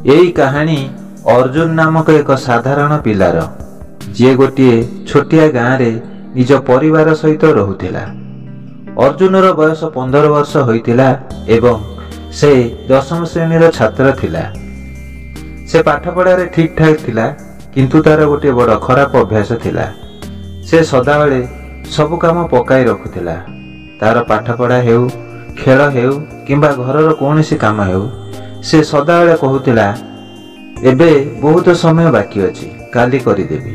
यही कहानी अर्जुन नामक एक साधारण पिलार जी गोटे छोटिया गाँव रे निज परिवार सहित रहुथिला। अर्जुनर बयस 15 वर्ष होइतिला एवं से 10वीं श्रेणी छात्र थिला। से पाठ पढ़ारे ठीक ठाक थिला, किंतु तार गोटे बड़ खराब अभ्यास थिला। से सदाबेले सब काम पकाई रखुथिला। तार पाठ पढ़ा हेउ, खेल हेउ किंबा घरर कौनसी काम हेउ, से सदाबेले कहूतिला एबे बहुत समय बाकी अछि, काली करिदेबी।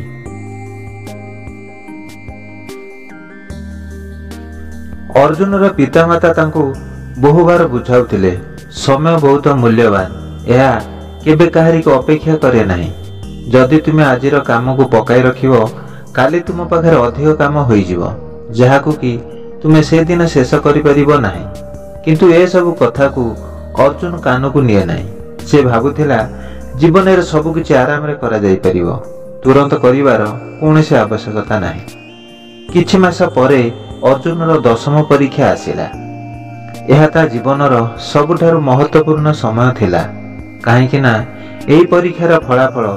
अर्जुनर पितामाता तांको बहुबार बुझाउथिले समय बहुत मूल्यवान, यह केबे काहारी को अपेक्षा करे नाही। जदि तुमे आजिर काम को पकाई रखिबो, काली तुम पाखरे अधिक काम होई जिवो, जाहाकू कि तुमे से दिन शेष करि परिबो नाही। किंतु ए सब कथा को अर्जुन कान को निये नाही। से भाबुथिला जीवन रे सब किछि आराम रे करा जाई परिबो, तुरंत करिवार कोनोसी आवश्यकता नाही। किछि मास परे अर्जुनर 10वीं परीक्षा आसिला। यह ता जीवनर सबुठारु महत्वपूर्ण समय थिला, काहेकि ना एही परीक्षार फलाफल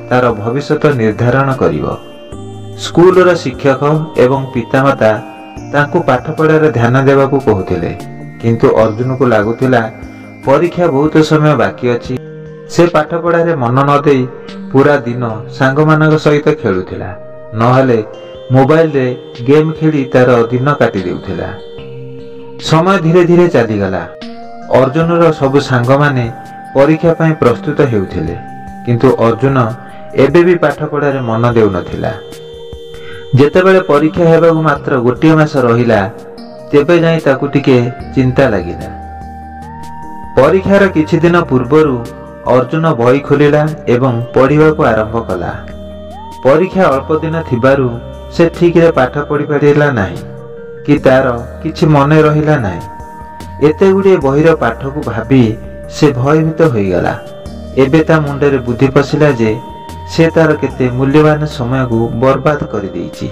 तार भविष्यत निर्धारण करिवो। स्कूलर शिक्षक एवं पितामाता तांको पाठ पढ़ारे ध्यान देवाकू कहूथिले, किंतु अर्जुन को लागुथिला परीक्षा बहुत समय बाकी अछि। से पाठ पढ़ारे मन न देई पूरा दिन सांगमानक सहित खेलुथिला, नहले मोबाइल रे गेम खेली तार दिन काटी देउथिला। समय धीरे धीरे चलीगला। अर्जुनर सब सांग माने परीक्षा पाई प्रस्तुत हेउथिले, किंतु अर्जुन एबे भी पाठ पढ़ारे मन देउ नथिला। जेतेबेले परीक्षा हेबाकू मात्र गोटे मास रहिला, तेबे जाई ताकू टिके चिंता लागिला। परीक्षार किछि दिन पूर्वरु अर्जुन बही खोलिला एवं पढ़िबाकू आरंभ कला। परीक्षा अल्प दिन थिबारु से ठीक रे पाठ पढ़ी पारिला नाही कि तार किछि मने रहिला नाही। एते गुडे बहिर पाठ को भाबी से भयभीत होई गला। एबे ता मुंडरे बुद्धि पसिला जे से तार केते मूल्यवान समय को बर्बाद कर देइछि।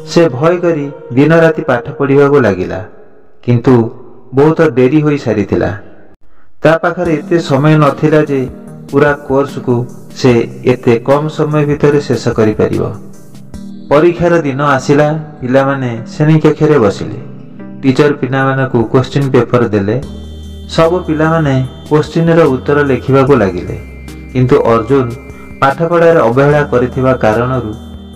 से भय करी दिन राति पाठ पढ़िबाकू लागिला, किंतु बहुत डेरी होई सारिथिला। ता पाखरे एते समय नथिला जे पूरा कोर्स को से एते कम समय भितर शेष करि परिबो। परीक्षार दिन आसिला। पिला माने श्रेणी कक्ष रे बसिले। टीचर पिला मानकू क्वेश्चन पेपर देले। सब पिला माने क्वेश्चन रो उत्तर लिखिबाकू लागिले, किंतु अर्जुन पाठ पढ़ार अवहेला करिथिबा कारणरू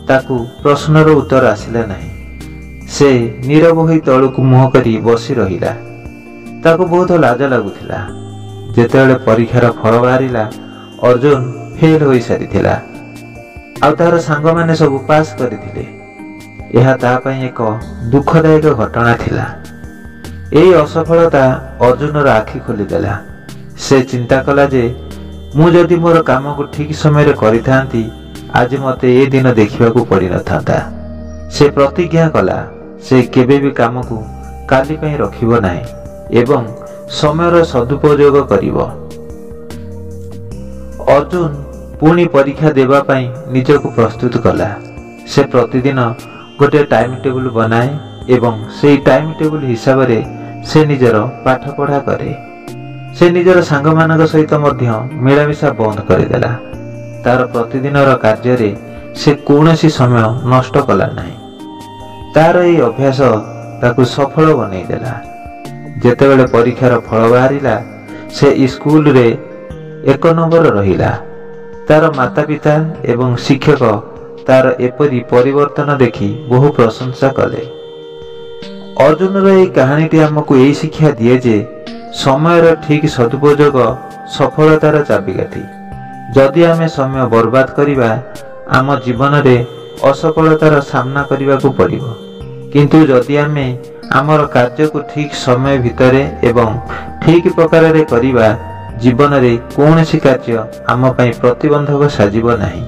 ताकू प्रश्नर उत्तर आसिला नाही। से नीरव होई तळकू मुह करी बसी रहिला। ताकू बहुत लाज लागुथिला। जेतेबेले परीक्षार फल बाहरिला, अर्जुन फेल होई सारिथिला। आ तार सांग माने सब पास करिथिले। यह ता पई एक दुखदायक घटना थिला। एई असफलता अर्जुनर आखि खोली देला। से चिंता कला जे मु जदि मोर काम को ठीक समय रे करिथांती, आज मते ए दिन देखिबाकू पड़ी नथांता। से प्रतिज्ञा कला से केबे भी काम को काली पई रखिबो नाही एवं समयर सदुपयोग करिबो। अर्जुन पुणी परीक्षा देबा पई निजको प्रस्तुत कला। से प्रतिदिन गोटे टाइम टेबल बनाए एवं सेई टाइम टेबल हिसाब रे से निजर पाठ पढ़ा करे। से निजर सांग मानक सहित मध्य मिलामिशा बंद करदेला। तार प्रतिदिनर कार्य रे से कौनसी समय नष्ट कला नाही। तार एई अभ्यास ताकू सफल बनै देला। जेतेबेले परीक्षार फल बाहरिला, से स्कूल रे 1 नंबर रहिला। तार माता पिता एवं शिक्षक तार एपरी परिवर्तन देखि बहु प्रशंसा कले। अर्जुनर एई कहानीटी हमकू एई शिक्षा दिए जे समयर ठीक सदुपयोग सफलतार चाबिकाठी। जदि आमे समय बर्बाद करिबा, आम जीवन रे असफलतार सामना करिबाकू पड़िबो। किंतु जदि आमे आमर कार्य को ठीक समय भितरे एवं ठीक प्रकार रे करिबा, जीवन रे कौनसी कार्य आम पई प्रतिबंधक साजिब नाही।